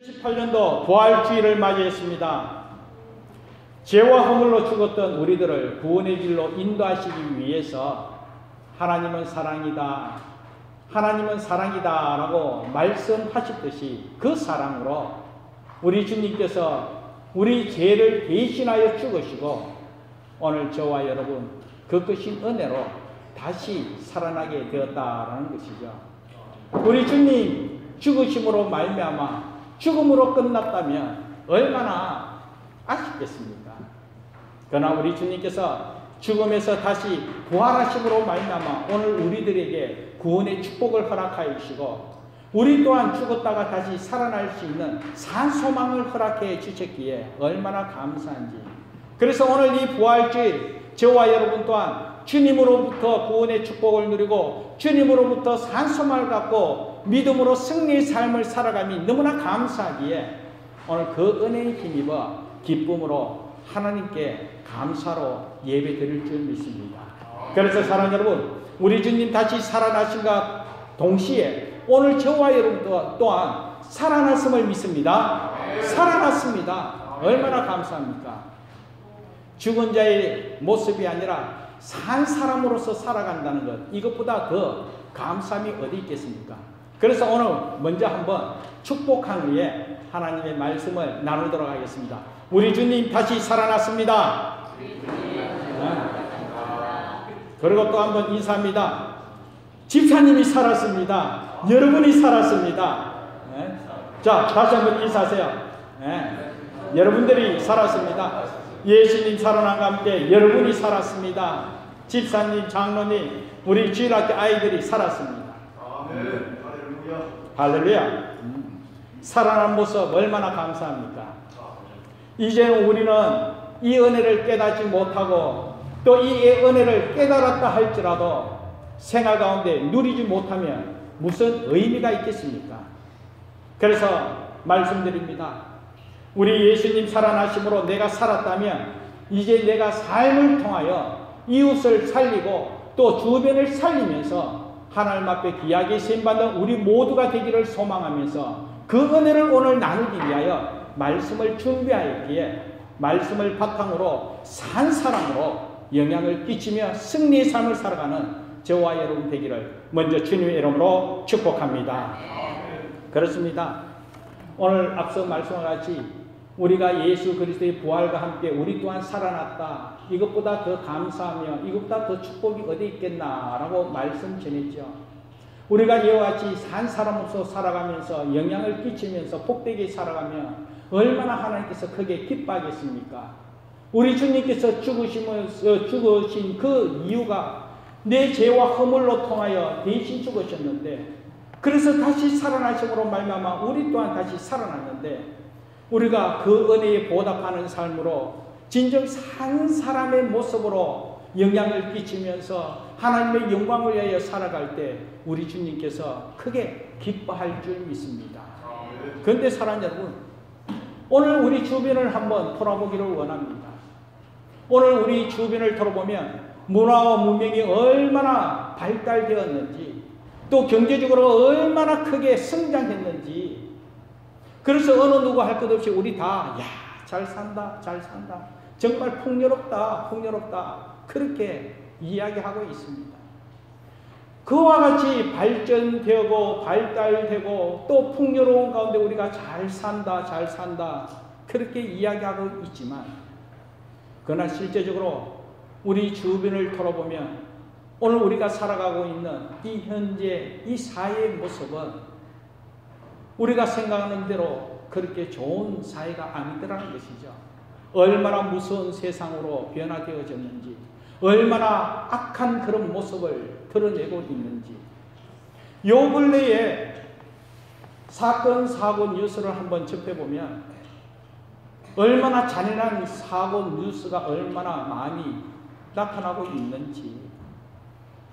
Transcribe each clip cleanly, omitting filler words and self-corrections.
2018년도 부활주의를 맞이했습니다. 죄와 허물로 죽었던 우리들을 구원의 길로 인도하시기 위해서 하나님은 사랑이다, 하나님은 사랑이다 라고 말씀하셨듯이 그 사랑으로 우리 주님께서 우리 죄를 대신하여 죽으시고 오늘 저와 여러분 그 크신 은혜로 다시 살아나게 되었다라는 것이죠. 우리 주님 죽으심으로 말미암아 죽음으로 끝났다면 얼마나 아쉽겠습니까? 그러나 우리 주님께서 죽음에서 다시 부활하심으로 말미암아 오늘 우리들에게 구원의 축복을 허락하여 주시고 우리 또한 죽었다가 다시 살아날 수 있는 산소망을 허락해 주셨기에 얼마나 감사한지. 그래서 오늘 이 부활주일 저와 여러분 또한 주님으로부터 구원의 축복을 누리고 주님으로부터 산소망을 갖고 믿음으로 승리의 삶을 살아감이 너무나 감사하기에 오늘 그 은혜에 힘입어 기쁨으로 하나님께 감사로 예배 드릴 줄 믿습니다. 그래서 사랑하는 여러분, 우리 주님 다시 살아나신과 동시에 오늘 저와 여러분 또한 살아났음을 믿습니다. 살아났습니다. 얼마나 감사합니까? 죽은 자의 모습이 아니라 산 사람으로서 살아간다는 것, 이것보다 더 감사함이 어디 있겠습니까? 그래서 오늘 먼저 한번 축복한 후에 하나님의 말씀을 나누도록 하겠습니다. 우리 주님 다시 살아났습니다. 그리고 또 한번 인사합니다. 집사님이 살았습니다. 여러분이 살았습니다. 자, 다시 한번 인사하세요. 여러분들이 살았습니다. 예수님 살아난과 함께 여러분이 살았습니다. 집사님, 장로님, 우리 주일학교 아이들이 살았습니다. 아멘. 할렐루야. 살아난 모습 얼마나 감사합니까? 이제는 우리는 이 은혜를 깨닫지 못하고 또 이 은혜를 깨달았다 할지라도 생활 가운데 누리지 못하면 무슨 의미가 있겠습니까? 그래서 말씀드립니다. 우리 예수님 살아나심으로 내가 살았다면 이제 내가 삶을 통하여 이웃을 살리고 또 주변을 살리면서 하나님 앞에 귀하게 쓰임받는 우리 모두가 되기를 소망하면서 그 은혜를 오늘 나누기 위하여 말씀을 준비하였기에 말씀을 바탕으로 산 사람으로 영향을 끼치며 승리의 삶을 살아가는 저와 여러분 되기를 먼저 주님의 이름으로 축복합니다. 그렇습니다. 오늘 앞서 말씀과 같이 우리가 예수 그리스도의 부활과 함께 우리 또한 살아났다. 이것보다 더 감사하며 이것보다 더 축복이 어디 있겠나라고 말씀 전했죠. 우리가 이와 같이 산 사람으로서 살아가면서 영향을 끼치면서 복되게 살아가며 얼마나 하나님께서 크게 기뻐하겠습니까? 우리 주님께서 죽으신 그 이유가 내 죄와 허물로 통하여 대신 죽으셨는데 그래서 다시 살아나심으로 말미암아 우리 또한 다시 살아났는데 우리가 그 은혜에 보답하는 삶으로 진정 산 사람의 모습으로 영향을 끼치면서 하나님의 영광을 위하여 살아갈 때 우리 주님께서 크게 기뻐할 줄 믿습니다. 그런데 사랑하는 여러분, 오늘 우리 주변을 한번 돌아보기를 원합니다. 오늘 우리 주변을 돌아보면 문화와 문명이 얼마나 발달되었는지 또 경제적으로 얼마나 크게 성장했는지 그래서 어느 누구 할 것 없이 우리 다 잘 산다 잘 산다 정말 풍요롭다 풍요롭다 그렇게 이야기하고 있습니다. 그와 같이 발전되고 발달되고 또 풍요로운 가운데 우리가 잘 산다 잘 산다 그렇게 이야기하고 있지만 그러나 실제적으로 우리 주변을 돌아보면 오늘 우리가 살아가고 있는 이 현재 이 사회의 모습은 우리가 생각하는 대로 그렇게 좋은 사회가 아니더라는 것이죠. 얼마나 무서운 세상으로 변화되어졌는지 얼마나 악한 그런 모습을 드러내고 있는지 요 근래에 사건 사고 뉴스를 한번 접해보면 얼마나 잔인한 사고 뉴스가 얼마나 많이 나타나고 있는지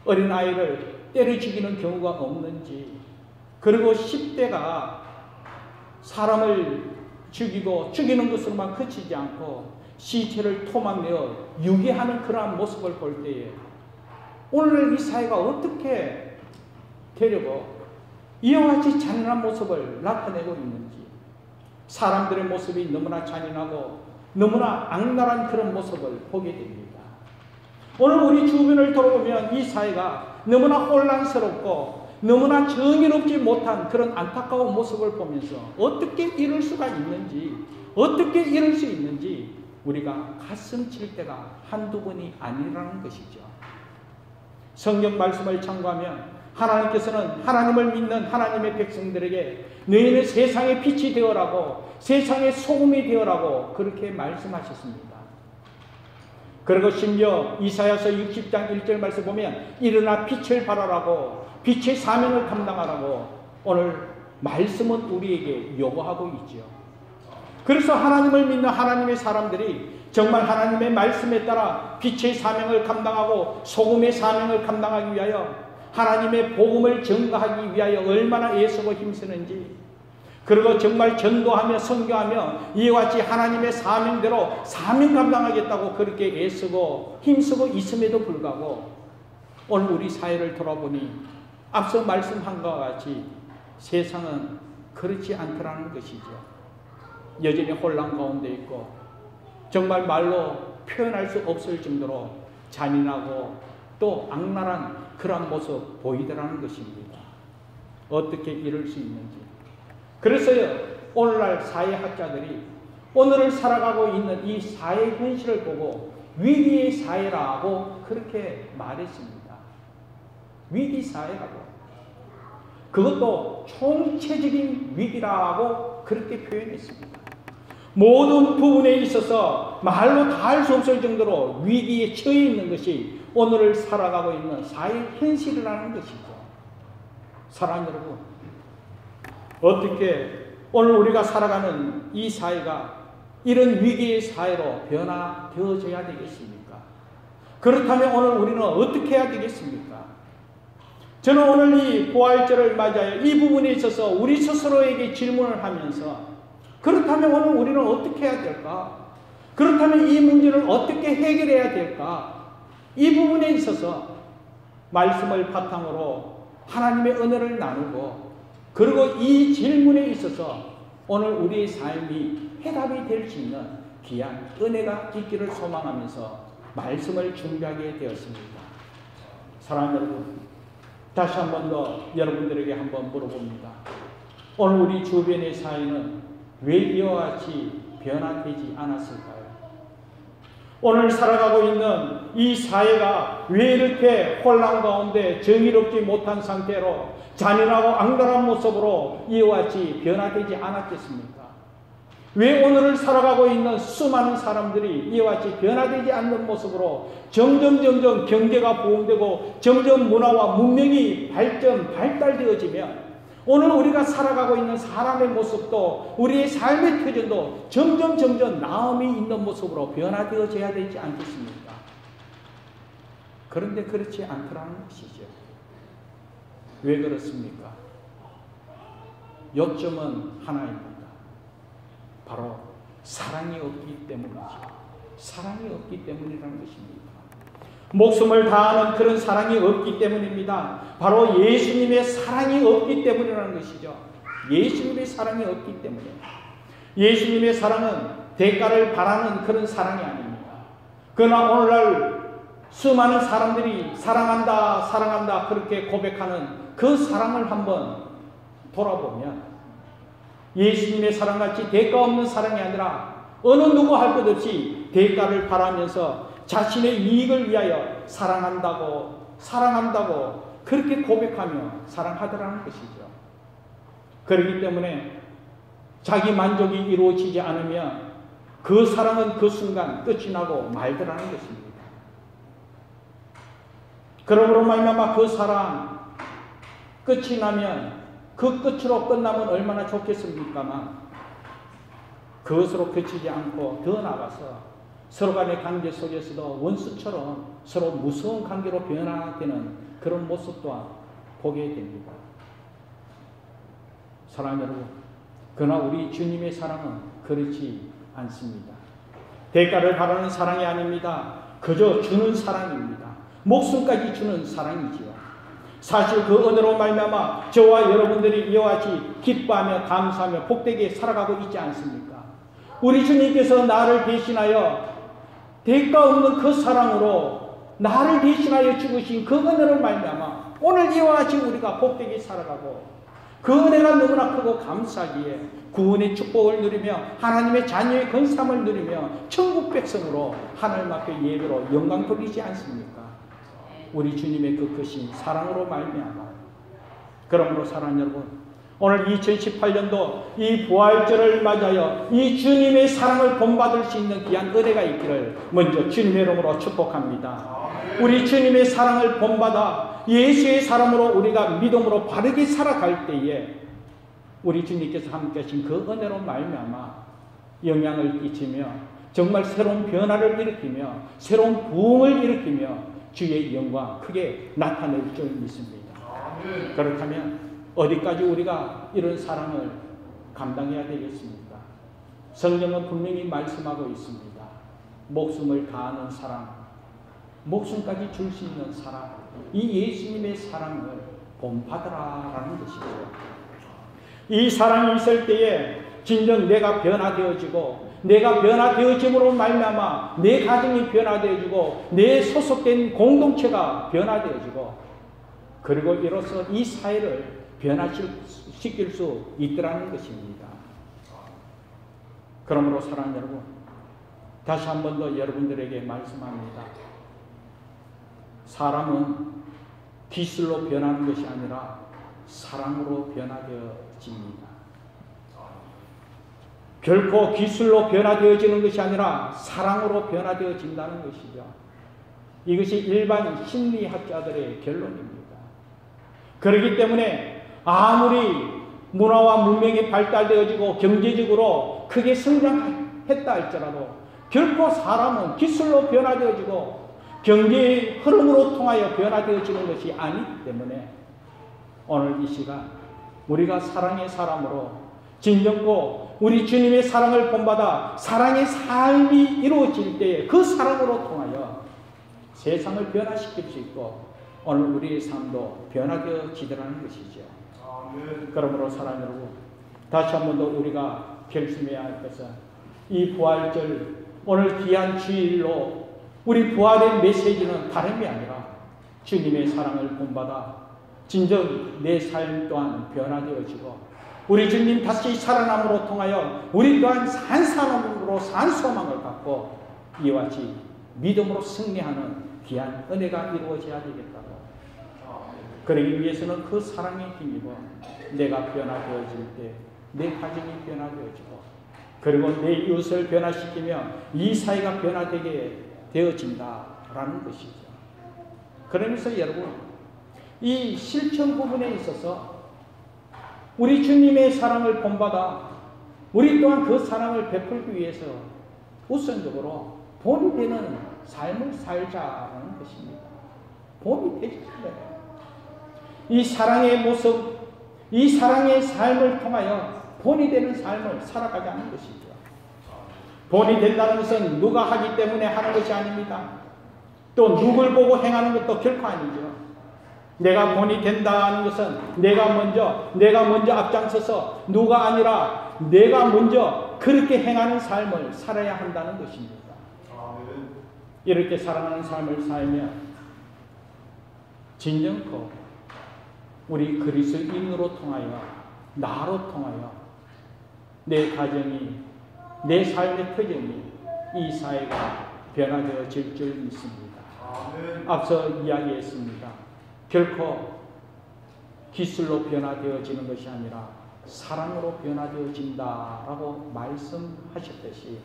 어린아이를 때려 죽이는 경우가 없는지 그리고 10대가 사람을 죽이고 죽이는 것으로만 그치지 않고 시체를 토막내어 유기하는 그러한 모습을 볼 때에 오늘 이 사회가 어떻게 되려고 이와 같이 잔인한 모습을 나타내고 있는지 사람들의 모습이 너무나 잔인하고 너무나 악랄한 그런 모습을 보게 됩니다. 오늘 우리 주변을 돌아보면 이 사회가 너무나 혼란스럽고 너무나 정의롭지 못한 그런 안타까운 모습을 보면서 어떻게 이럴 수가 있는지, 어떻게 이럴 수 있는지 우리가 가슴 칠 때가 한두 번이 아니라는 것이죠. 성경 말씀을 참고하면 하나님께서는 하나님을 믿는 하나님의 백성들에게 너희는 세상의 빛이 되어라고, 세상의 소금이 되어라고 그렇게 말씀하셨습니다. 그리고 심지어 이사야서 60장 1절 말씀 보면 일어나 빛을 발하라고, 빛의 사명을 감당하라고 오늘 말씀은 우리에게 요구하고 있죠. 그래서 하나님을 믿는 하나님의 사람들이 정말 하나님의 말씀에 따라 빛의 사명을 감당하고 소금의 사명을 감당하기 위하여 하나님의 복음을 전가하기 위하여 얼마나 애쓰고 힘쓰는지, 그리고 정말 전도하며 선교하며 이와 같이 하나님의 사명대로 사명 감당하겠다고 그렇게 애쓰고 힘쓰고 있음에도 불구하고 오늘 우리 사회를 돌아보니 앞서 말씀한 것과 같이 세상은 그렇지 않더라는 것이죠. 여전히 혼란 가운데 있고 정말 말로 표현할 수 없을 정도로 잔인하고 또 악랄한 그런 모습 보이더라는 것입니다. 어떻게 이럴 수 있는지. 그래서요, 오늘날 사회학자들이 오늘을 살아가고 있는 이 사회 현실을 보고 위기의 사회라고 그렇게 말했습니다. 위기 사회라고. 그것도 총체적인 위기라고 그렇게 표현했습니다. 모든 부분에 있어서 말로 다 할 수 없을 정도로 위기에 처해 있는 것이 오늘을 살아가고 있는 사회 현실이라는 것이죠. 사랑하는 여러분, 어떻게 오늘 우리가 살아가는 이 사회가 이런 위기의 사회로 변화되어져야 되겠습니까? 그렇다면 오늘 우리는 어떻게 해야 되겠습니까? 저는 오늘 이 부활절을 맞아요. 이 부분에 있어서 우리 스스로에게 질문을 하면서 그렇다면 오늘 우리는 어떻게 해야 될까? 그렇다면 이 문제를 어떻게 해결해야 될까? 이 부분에 있어서 말씀을 바탕으로 하나님의 은혜를 나누고 그리고 이 질문에 있어서 오늘 우리의 삶이 해답이 될 수 있는 귀한 은혜가 있기를 소망하면서 말씀을 준비하게 되었습니다. 사랑하는 여러분, 다시 한 번 더 여러분들에게 한번 물어봅니다. 오늘 우리 주변의 사회는 왜 이와 같이 변화되지 않았을까요? 오늘 살아가고 있는 이 사회가 왜 이렇게 혼란 가운데 정의롭지 못한 상태로 잔인하고 악랄한 모습으로 이와 같이 변화되지 않았겠습니까? 왜 오늘을 살아가고 있는 수많은 사람들이 이와 같이 변화되지 않는 모습으로 점점 경제가 보험되고 점점 문화와 문명이 발달되어지면 오늘 우리가 살아가고 있는 사람의 모습도 우리의 삶의 터전도 점점 나음이 있는 모습으로 변화되어져야 되지 않겠습니까? 그런데 그렇지 않더라는 것이죠. 왜 그렇습니까? 요점은 하나입니다. 바로 사랑이 없기 때문이죠. 사랑이 없기 때문이라는 것입니다. 목숨을 다하는 그런 사랑이 없기 때문입니다. 바로 예수님의 사랑이 없기 때문이라는 것이죠. 예수님의 사랑이 없기 때문에. 예수님의 사랑은 대가를 바라는 그런 사랑이 아닙니다. 그러나 오늘날 수많은 사람들이 사랑한다 그렇게 고백하는 그 사랑을 한번 돌아보면 예수님의 사랑같이 대가 없는 사랑이 아니라 어느 누구 할 것 없이 대가를 바라면서 자신의 이익을 위하여 사랑한다고 그렇게 고백하며 사랑하더라는 것이죠. 그렇기 때문에 자기 만족이 이루어지지 않으면 그 사랑은 그 순간 끝이 나고 말더라는 것입니다. 그러므로 말미암아 그 사랑 끝이 나면 그 끝으로 끝나면 얼마나 좋겠습니까만 그것으로 그치지 않고 더 나아가서 서로 간의 관계 속에서도 원수처럼 서로 무서운 관계로 변화되는 그런 모습 또한 보게 됩니다. 사랑하는 여러분, 그러나 우리 주님의 사랑은 그렇지 않습니다. 대가를 바라는 사랑이 아닙니다. 그저 주는 사랑입니다. 목숨까지 주는 사랑이지요. 사실 그 은혜로 말미암아 저와 여러분들이 이와 같이 기뻐하며 감사하며 복되게 살아가고 있지 않습니까? 우리 주님께서 나를 대신하여 대가 없는 그 사랑으로 나를 대신하여 죽으신 그 은혜로 말미암아 오늘 이와 같이 우리가 복되게 살아가고 그 은혜가 너무나 크고 감사하기에 구원의 축복을 누리며 하나님의 자녀의 건삼을 누리며 천국 백성으로 하나님 앞에 예배로 영광 돌리지 않습니까? 우리 주님의 그 크신 사랑으로 말미암아. 그러므로 사랑하는 여러분, 오늘 2018년도 이 부활절을 맞아요 이 주님의 사랑을 본받을 수 있는 귀한 은혜가 있기를 먼저 주님의 이름으로 축복합니다. 우리 주님의 사랑을 본받아 예수의 사랑으로 우리가 믿음으로 바르게 살아갈 때에 우리 주님께서 함께 하신 그 은혜로 말미암아 영향을 끼치며 정말 새로운 변화를 일으키며 새로운 부흥을 일으키며 주의 영광 크게 나타낼 줄 믿습니다. 그렇다면 어디까지 우리가 이런 사랑을 감당해야 되겠습니까? 성경은 분명히 말씀하고 있습니다. 목숨을 다하는 사랑, 목숨까지 줄 수 있는 사랑, 이 예수님의 사랑을 본받으라라는 것이죠. 이 사랑이 있을 때에 진정 내가 변화되어지고 내가 변화되어짐으로 말미암아 내 가정이 변화되어지고 내 소속된 공동체가 변화되어지고 그리고 이로써 이 사회를 변화시킬 수 있더라는 것입니다. 그러므로 사랑하는 여러분, 다시 한 번 더 여러분들에게 말씀합니다. 사람은 기술로 변하는 것이 아니라 사랑으로 변화되어집니다. 결코 기술로 변화되어지는 것이 아니라 사랑으로 변화되어진다는 것이죠. 이것이 일반 심리학자들의 결론입니다. 그렇기 때문에 아무리 문화와 문명이 발달되어지고 경제적으로 크게 성장했다 할지라도 결코 사람은 기술로 변화되어지고 경제의 흐름으로 통하여 변화되어지는 것이 아니기 때문에 오늘 이 시간 우리가 사랑의 사람으로 진정고 우리 주님의 사랑을 본받아 사랑의 삶이 이루어질 때에 그 사랑으로 통하여 세상을 변화시킬 수 있고 오늘 우리의 삶도 변화되어지더라는 것이죠. 그러므로 사랑하는 여러분, 다시 한 번 더 우리가 결심해야 할 것은 이 부활절 오늘 귀한 주일로 우리 부활의 메시지는 다름이 아니라 주님의 사랑을 본받아 진정 내 삶 또한 변화되어지고 우리 주님 다시 살아남으로 통하여 우리 또한 산 사람으로 산 소망을 갖고 이와 같이 믿음으로 승리하는 귀한 은혜가 이루어져야 되겠다고. 그러기 위해서는 그 사랑에 힘입어 내가 변화되어질 때 내 가정이 변화되어지고 그리고 내 이웃을 변화시키며 이 사회가 변화되게 되어진다라는 것이죠. 그러면서 여러분, 이 실천 부분에 있어서 우리 주님의 사랑을 본받아 우리 또한 그 사랑을 베풀기 위해서 우선적으로 본이 되는 삶을 살자라는 것입니다. 본이 되지 않아요. 이 사랑의 모습, 이 사랑의 삶을 통하여 본이 되는 삶을 살아가자는 것이죠. 본이 된다는 것은 누가 하기 때문에 하는 것이 아닙니다. 또 누굴 보고 행하는 것도 결코 아니죠. 내가 본이 된다는 것은 내가 먼저 앞장서서 누가 아니라 내가 먼저 그렇게 행하는 삶을 살아야 한다는 것입니다. 이렇게 사랑하는 삶을 살며 진정코 우리 그리스도인으로 통하여 나로 통하여 내 가정이 내 삶의 터전이 이 사회가 변화되어질 줄 믿습니다. 앞서 이야기했습니다. 결코 기술로 변화되어지는 것이 아니라 사랑으로 변화되어진다라고 말씀하셨듯이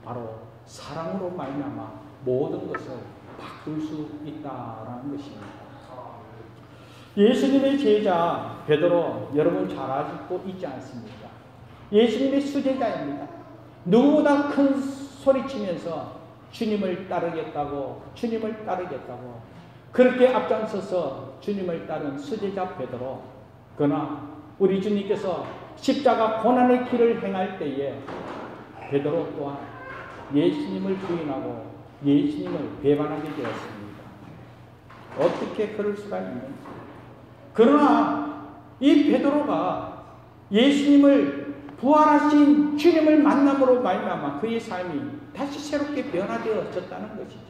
바로 사랑으로 말미암아 모든 것을 바꿀 수 있다라는 것입니다. 예수님의 제자 베드로 여러분 잘 알고 있지 않습니까? 예수님의 수제자입니다. 누구보다 큰 소리치면서 주님을 따르겠다고 그렇게 앞장서서 주님을 따른 수제자 베드로, 그러나 우리 주님께서 십자가 고난의 길을 행할 때에 베드로 또한 예수님을 부인하고 예수님을 배반하게 되었습니다. 어떻게 그럴 수가 있는지. 그러나 이 베드로가 예수님을 부활하신 주님을 만남으로 말미암아 그의 삶이 다시 새롭게 변화되어졌다는 것이죠.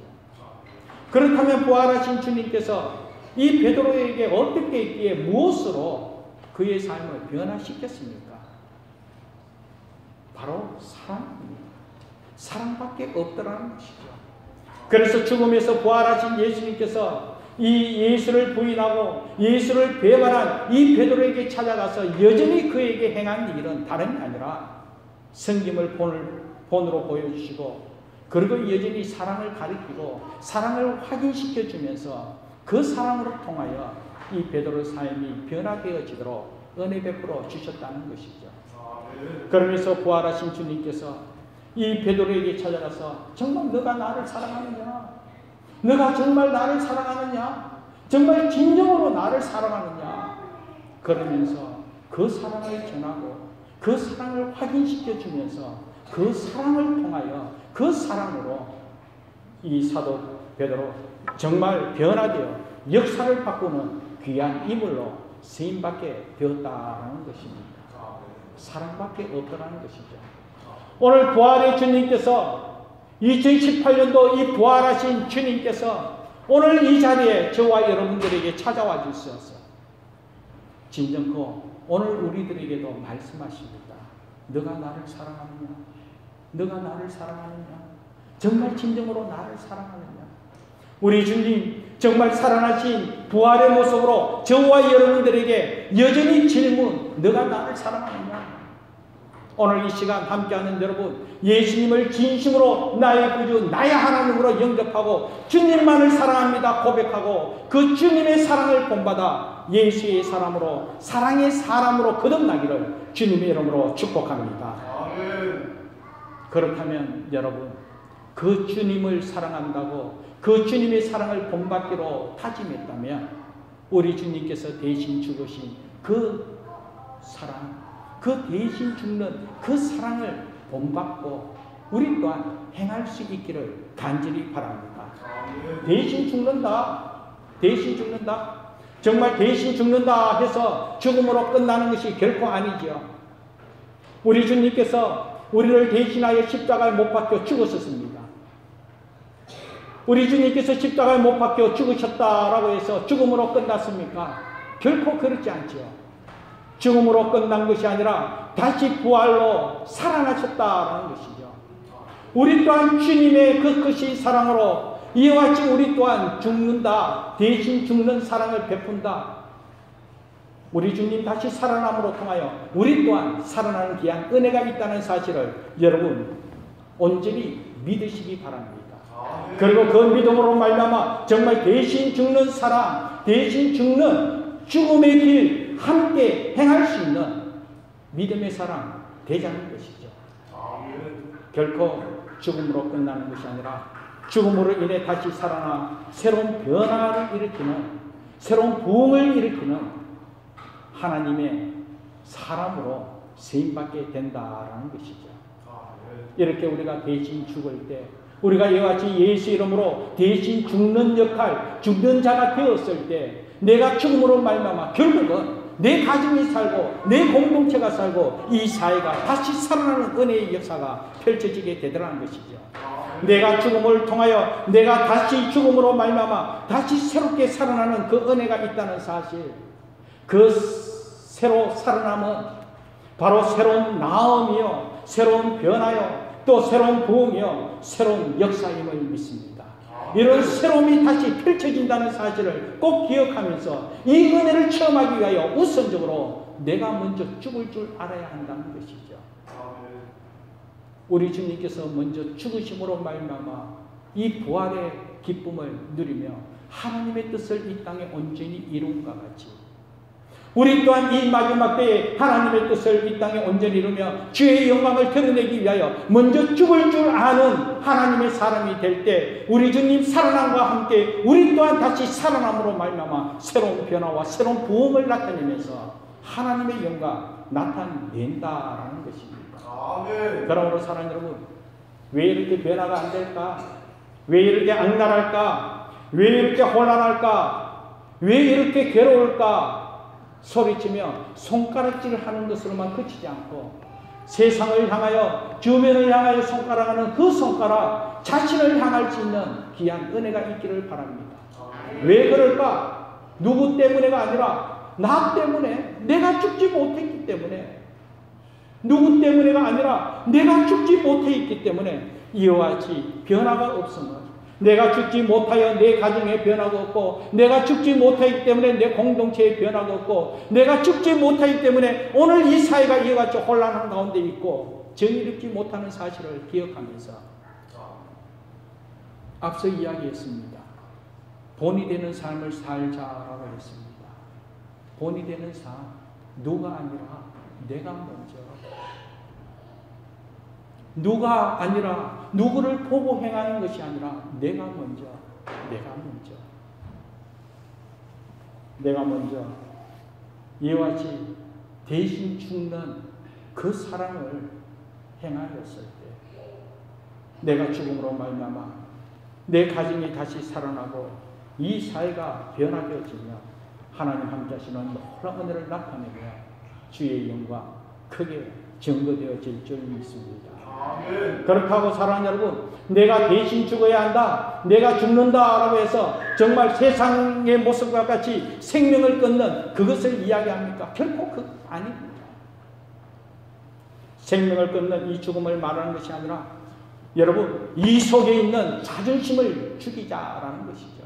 그렇다면 부활하신 주님께서 이 베드로에게 어떻게 있기에 무엇으로 그의 삶을 변화시켰습니까? 바로 사랑입니다. 사랑밖에 없더라는 것이죠. 그래서 죽음에서 부활하신 예수님께서 이 예수를 부인하고 예수를 배반한 이 베드로에게 찾아가서 여전히 그에게 행한 일은 다름이 아니라 성김을 본으로 보여주시고, 그리고 여전히 사랑을 가리키고 사랑을 확인시켜 주면서 그 사랑으로 통하여 이 베드로의 삶이 변화되어지도록 은혜 베풀어 주셨다는 것이죠. 그러면서 부활하신 주님께서 이 베드로에게 찾아가서 정말 너가 나를 사랑하느냐? 너가 정말 나를 사랑하느냐? 정말 진정으로 나를 사랑하느냐? 그러면서 그 사랑을 전하고 그 사랑을 확인시켜 주면서 그 사랑을 통하여 그 사랑으로 이 사도 베드로 정말 변화되어 역사를 바꾸는 귀한 인물로 쓰임받게 되었다는 것입니다. 사랑밖에 없더라는 것이죠. 오늘 부활의 주님께서 2018년도 이 부활하신 주님께서 오늘 이 자리에 저와 여러분들에게 찾아와 주셔서 진정코 오늘 우리들에게도 말씀하십니다. 너가 나를 사랑하느냐? 너가 나를 사랑하느냐? 정말 진정으로 나를 사랑하느냐? 우리 주님 정말 살아나신 부활의 모습으로 저와 여러분들에게 여전히 질문, 너가 나를 사랑하느냐? 오늘 이 시간 함께하는 여러분, 예수님을 진심으로 나의 구주, 나의 하나님으로 영접하고 주님만을 사랑합니다 고백하고 그 주님의 사랑을 본받아 예수의 사람으로, 사랑의 사람으로 거듭나기를 주님의 이름으로 축복합니다. 그렇다면 여러분, 그 주님을 사랑한다고 그 주님의 사랑을 본받기로 다짐했다면 우리 주님께서 대신 죽으신 그 사랑, 그 대신 죽는 그 사랑을 본받고 우리 또한 행할 수 있기를 간절히 바랍니다. 대신 죽는다, 대신 죽는다, 정말 대신 죽는다 해서 죽음으로 끝나는 것이 결코 아니죠. 우리 주님께서 우리를 대신하여 십자가에 못 박혀 죽으셨습니다. 우리 주님께서 십자가에 못 박혀 죽으셨다라고 해서 죽음으로 끝났습니까? 결코 그렇지 않죠. 죽음으로 끝난 것이 아니라 다시 부활로 살아나셨다라는 것이죠. 우리 또한 주님의 그 크신 사랑으로 이와 같이 우리 또한 죽는다, 대신 죽는 사랑을 베푼다. 우리 주님 다시 살아남으로 통하여 우리 또한 살아나는 귀한 은혜가 있다는 사실을 여러분 온전히 믿으시기 바랍니다. 그리고 그 믿음으로 말미암아 정말 대신 죽는 사랑, 대신 죽는 죽음의 길 함께 행할 수 있는 믿음의 사랑 되자는 것이죠. 결코 죽음으로 끝나는 것이 아니라 죽음으로 인해 다시 살아나 새로운 변화를 일으키는, 새로운 부흥을 일으키는 하나님의 사람으로 쓰임받게 된다라는 것이죠. 이렇게 우리가 대신 죽을 때, 우리가 이와 같이 예수 이름으로 대신 죽는 역할, 죽는 자가 되었을 때 내가 죽음으로 말미암아 결국은 내 가정이 살고 내 공동체가 살고 이 사회가 다시 살아나는 은혜의 역사가 펼쳐지게 되더라는 것이죠. 내가 죽음을 통하여 내가 다시 죽음으로 말미암아 다시 새롭게 살아나는 그 은혜가 있다는 사실, 그 새로 살아남은 바로 새로운 나음이요, 새로운 변화요, 또 새로운 부흥이요, 새로운 역사임을 믿습니다. 이런 새로움이 다시 펼쳐진다는 사실을 꼭 기억하면서 이 은혜를 체험하기 위하여 우선적으로 내가 먼저 죽을 줄 알아야 한다는 것이죠. 우리 주님께서 먼저 죽으심으로 말미암아 이 부활의 기쁨을 누리며 하나님의 뜻을 이 땅에 온전히 이룬과 같이 우리 또한 이 마지막 때에 하나님의 뜻을 이 땅에 온전히 이루며 주의 영광을 드러내기 위하여 먼저 죽을 줄 아는 하나님의 사람이 될 때 우리 주님 살아남과 함께 우리 또한 다시 살아남으로 말미암아 새로운 변화와 새로운 부흥을 나타내면서 하나님의 영광 나타낸다라는 것입니다. 아멘. 그러므로 사랑하는 여러분, 왜 이렇게 변화가 안 될까? 왜 이렇게 악랄할까? 왜 이렇게 혼란할까? 왜 이렇게 괴로울까? 소리치며 손가락질을 하는 것으로만 그치지 않고 세상을 향하여, 주변을 향하여 손가락하는 그 손가락 자신을 향할 수 있는 귀한 은혜가 있기를 바랍니다. 왜 그럴까? 누구 때문에가 아니라 나 때문에, 내가 죽지 못했기 때문에, 누구 때문에가 아니라 내가 죽지 못해 있기 때문에 이와 같이 변화가 없음을, 내가 죽지 못하여 내 가정에 변화가 없고, 내가 죽지 못하기 때문에 내 공동체에 변화가 없고, 내가 죽지 못하기 때문에 오늘 이 사회가 이와 같이 혼란한 가운데 있고 정의롭지 못하는 사실을 기억하면서 앞서 이야기했습니다. 본이 되는 삶을 살자라고 했습니다. 본이 되는 삶, 누가 아니라 내가 먼저, 누가 아니라 누구를 보고 행하는 것이 아니라 내가 먼저, 내가 먼저 이와 같이 대신 죽는 그 사랑을 행하였을 때 내가 죽음으로 말미암아 내 가정이 다시 살아나고 이 사회가 변화되어지며 하나님 함께 하시는 놀라운 은혜를 나타내며 주의 영광 크게 증거되어질 줄 믿습니다. 그렇다고 사랑하는 여러분, 내가 대신 죽어야 한다, 내가 죽는다라고 해서 정말 세상의 모습과 같이 생명을 끊는 그것을 이야기합니까? 결코 그 아닙니다. 생명을 끊는 이 죽음을 말하는 것이 아니라 여러분, 이 속에 있는 자존심을 죽이자라는 것이죠.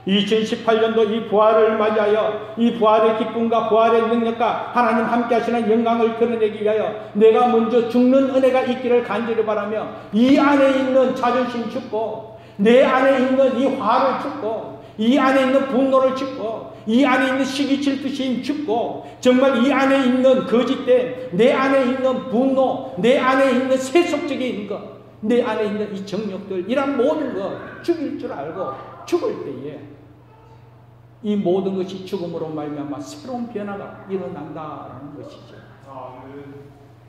2018년도 이 부활을 맞이하여 이 부활의 기쁨과 부활의 능력과 하나님 함께 하시는 영광을 드러내기 위하여 내가 먼저 죽는 은혜가 있기를 간절히 바라며 이 안에 있는 자존심 죽고, 내 안에 있는 이 화를 죽고, 이 안에 있는 분노를 죽고, 이 안에 있는 시기 질투심 죽고, 정말 이 안에 있는 거짓됨, 내 안에 있는 분노, 내 안에 있는 세속적인 것, 내 안에 있는 이 정욕들, 이런 모든 것 죽일 줄 알고 죽을 때에 이 모든 것이 죽음으로 말미암아 새로운 변화가 일어난다라는 것이죠.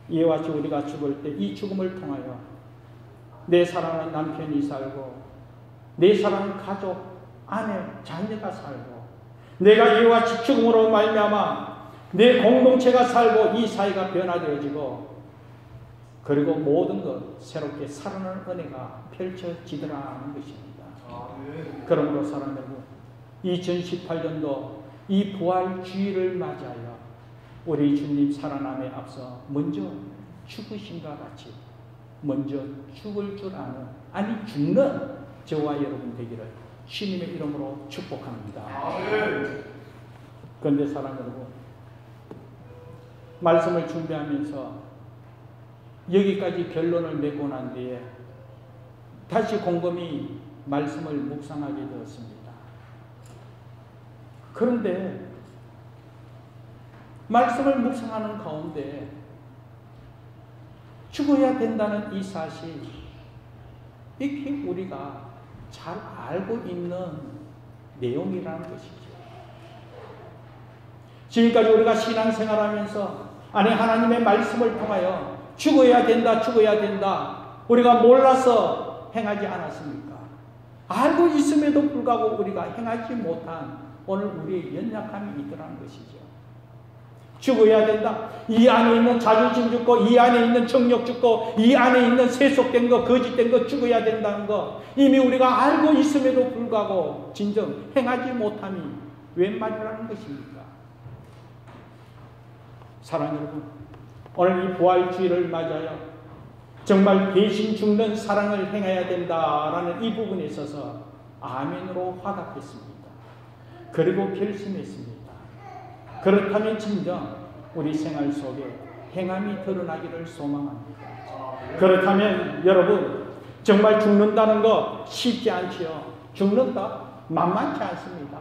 이와 같이 우리가 죽을 때 이 죽음을 통하여 내 사랑하는 남편이 살고, 내 사랑하는 가족, 아내, 자녀가 살고, 내가 이와 같이 죽음으로 말미암아 내 공동체가 살고 이 사회가 변화되어지고, 그리고 모든 것 새롭게 살아나는 은혜가 펼쳐지더라는 것입니다. 그러므로 사랑하는 여러분, 2018년도 이 부활 주일을 맞이하여 우리 주님 살아남에 앞서 먼저 죽으신과 같이 먼저 죽을 줄 아는, 아니 죽는 저와 여러분 되기를 주님의 이름으로 축복합니다. 그런데 사랑하는 여러분, 말씀을 준비하면서 여기까지 결론을 맺고 난 뒤에 다시 곰곰이 말씀을 묵상하게 되었습니다. 그런데 말씀을 묵상하는 가운데 죽어야 된다는 이 사실, 이게 우리가 잘 알고 있는 내용이라는 것이죠. 지금까지 우리가 신앙생활하면서 아니 하나님의 말씀을 통하여 죽어야 된다, 죽어야 된다, 우리가 몰라서 행하지 않았습니까? 알고 있음에도 불구하고 우리가 행하지 못한 오늘 우리의 연약함이 있더라는 것이죠. 죽어야 된다. 이 안에 있는 자존심 죽고, 이 안에 있는 정욕 죽고, 이 안에 있는 세속된 거, 거짓된 거 죽어야 된다는 거, 이미 우리가 알고 있음에도 불구하고 진정 행하지 못함이 웬 말이라는 것입니까? 사랑하는 여러분, 오늘 이 부활주의를 맞아요. 정말 대신 죽는 사랑을 행해야 된다라는 이 부분에 있어서 아멘으로 화답했습니다. 그리고 결심했습니다. 그렇다면 진정 우리 생활 속에 행함이 드러나기를 소망합니다. 그렇다면 여러분, 정말 죽는다는 거 쉽지 않지요. 죽는다? 만만치 않습니다.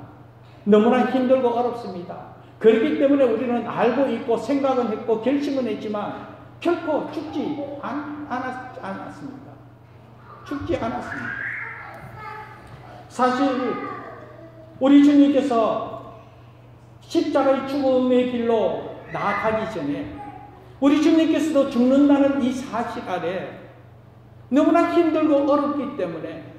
너무나 힘들고 어렵습니다. 그렇기 때문에 우리는 알고 있고 생각은 했고 결심은 했지만 결코 죽지 않았습니다. 죽지 않았습니다. 사실 우리 주님께서 십자가의 죽음의 길로 나아가기 전에 우리 주님께서도 죽는다는 이 사실 아래 너무나 힘들고 어렵기 때문에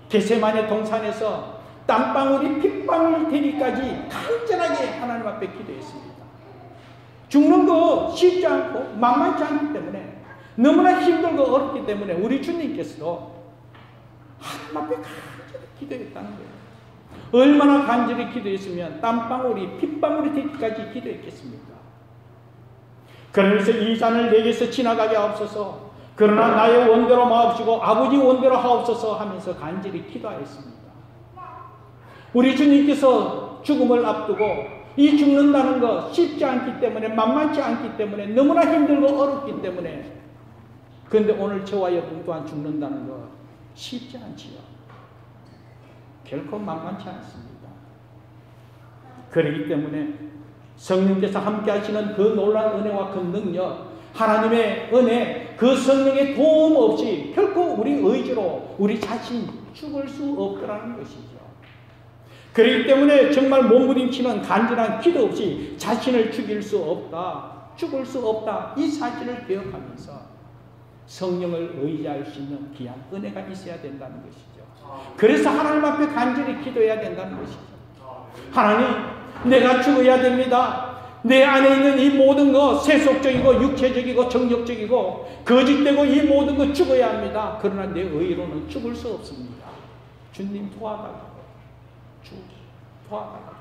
겟세마네 동산에서 땀방울이 핏방울 되기까지 간절하게 하나님 앞에 기도했습니다. 죽는 거 쉽지 않고 만만치 않기 때문에, 너무나 힘들고 어렵기 때문에 우리 주님께서도 하나님 앞에 간절히 기도했다는 거예요. 얼마나 간절히 기도했으면 땀방울이 핏방울이 되기까지 기도했겠습니까? 그러면서 이 잔을 내게서 지나가게 하옵소서, 그러나 나의 원대로 마옵시고 아버지 원대로 하옵소서 하면서 간절히 기도하였습니다. 우리 주님께서 죽음을 앞두고 이 죽는다는 거 쉽지 않기 때문에, 만만치 않기 때문에, 너무나 힘들고 어렵기 때문에, 그런데 오늘 저와 여러분 또한 죽는다는 거 쉽지 않지요. 결코 만만치 않습니다. 그렇기 때문에 성령께서 함께 하시는 그 놀라운 은혜와 그 능력, 하나님의 은혜, 그 성령의 도움 없이 결코 우리 의지로 우리 자신 죽을 수 없더라는 것이죠. 그렇기 때문에 정말 몸부림치는 간절한 기도 없이 자신을 죽일 수 없다, 죽을 수 없다, 이 사실을 기억하면서 성령을 의지할 수 있는 귀한 은혜가 있어야 된다는 것이죠. 그래서 하나님 앞에 간절히 기도해야 된다는 것이죠. 하나님, 내가 죽어야 됩니다. 내 안에 있는 이 모든 것, 세속적이고 육체적이고 정욕적이고 거짓되고 이 모든 것 죽어야 합니다. 그러나 내 의로는 죽을 수 없습니다. 주님 도와달라고. 도와달라고.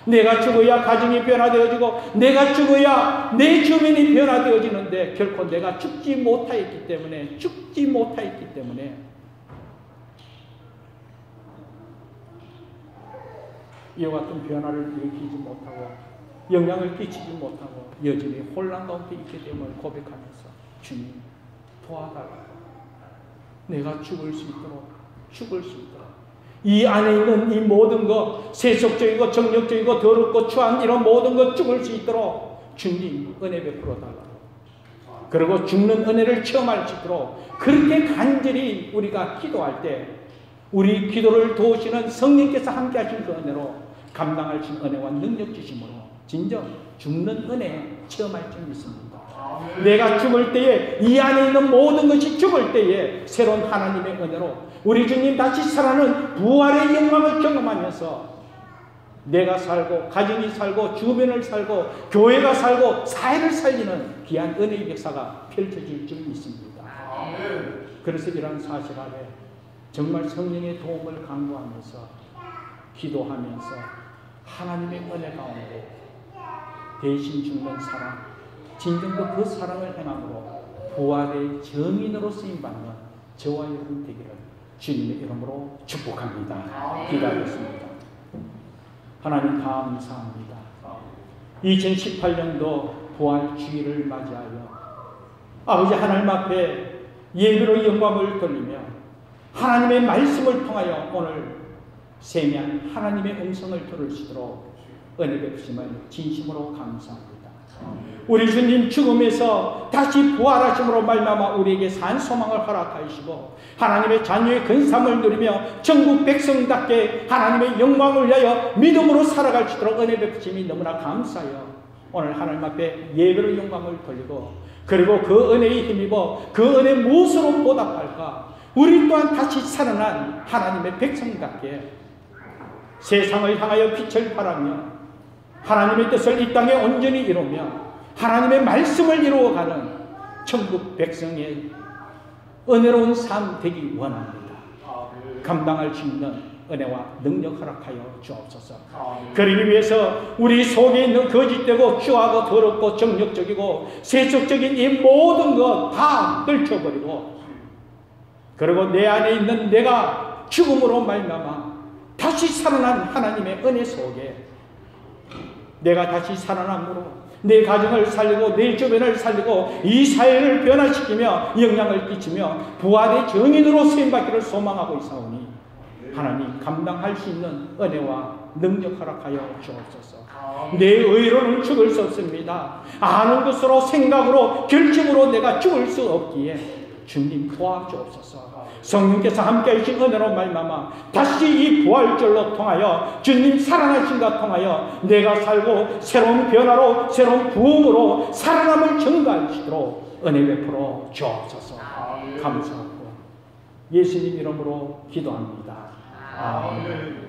내가 죽어야 가정이 변화되어지고, 내가 죽어야 내 주민이 변화되어지는데 결코 내가 죽지 못하였기 때문에 이와 같은 변화를 일으키지 못하고 영향을 끼치지 못하고 여전히 혼란 가운데 있기 때문에 고백하면서 주님 도와달라고. 내가 죽을 수 있도록 이 안에 있는 이 모든 것, 세속적이고 정욕적이고 더럽고 추한 이런 모든 것 죽을 수 있도록 주님 은혜 베풀어 달라고. 그리고 죽는 은혜를 체험할 수 있도록 그렇게 간절히 우리가 기도할 때 우리 기도를 도우시는 성령께서 함께 하신 그 은혜로 감당할 수 있는 은혜와 능력 주심으로 진정 죽는 은혜 체험할 수 있습니다. 내가 죽을 때에 이 안에 있는 모든 것이 죽을 때에 새로운 하나님의 은혜로 우리 주님 다시 살아나는 부활의 영광을 경험하면서 내가 살고 가정이 살고 주변을 살고 교회가 살고 사회를 살리는 귀한 은혜의 역사가 펼쳐질 줄 믿습니다. 그래서 이런 사실 아래 정말 성령의 도움을 간구하면서 기도하면서 하나님의 은혜 가운데 대신 죽는 사랑, 진정도 그 사랑을 행함으로 부활의 증인으로 쓰임받는 저와 여러분 되기를 주님의 이름으로 축복합니다. 기도하겠습니다. 하나님 감사합니다. 2018년도 부활 주일을 맞이하여 아버지 하나님 앞에 예배로 영광을 돌리며 하나님의 말씀을 통하여 오늘 세미한 하나님의 음성을 들을 수 있도록 은혜 베푸심을 진심으로 감사합니다. 우리 주님 죽음에서 다시 부활하심으로 말미암아 우리에게 산 소망을 허락하시고 하나님의 자녀의 근삼을 누리며 전국 백성답게 하나님의 영광을 위하여 믿음으로 살아갈 수 있도록 은혜 베푸심이 너무나 감사해요. 오늘 하나님 앞에 예배로 영광을 돌리고 그리고 그 은혜에 힘입어 그 은혜 무엇으로 보답할까? 우리 또한 다시 살아난 하나님의 백성답게 세상을 향하여 빛을 발하며 하나님의 뜻을 이 땅에 온전히 이루며 하나님의 말씀을 이루어가는 천국 백성의 은혜로운 삶 되기 원합니다. 감당할 수 있는 은혜와 능력 허락하여 주옵소서. 그러기 위해서 우리 속에 있는 거짓되고 추하고 더럽고 정욕적이고 세속적인 이 모든 것 다 떨쳐버리고 그리고 내 안에 있는 내가 죽음으로 말미암아 다시 살아난 하나님의 은혜 속에 내가 다시 살아남으로 내 가정을 살리고 내 주변을 살리고 이 사회를 변화시키며 영향을 끼치며 부활의 증인으로 쓰임받기를 소망하고 있사오니 하나님 감당할 수 있는 은혜와 능력 허락하여 주옵소서. 내 의로는 죽을 수 없습니다. 아는 것으로 생각으로 결심으로 내가 죽을 수 없기에 주님 도와주옵소서. 성령께서 함께 하신 은혜로 말미암아 다시 이 부활절로 통하여 주님 살아나신가 통하여 내가 살고 새로운 변화로 새로운 부흥으로 살아남을 증거하시도록 은혜 베풀어 주옵소서. 감사하고 예수님 이름으로 기도합니다. 아멘.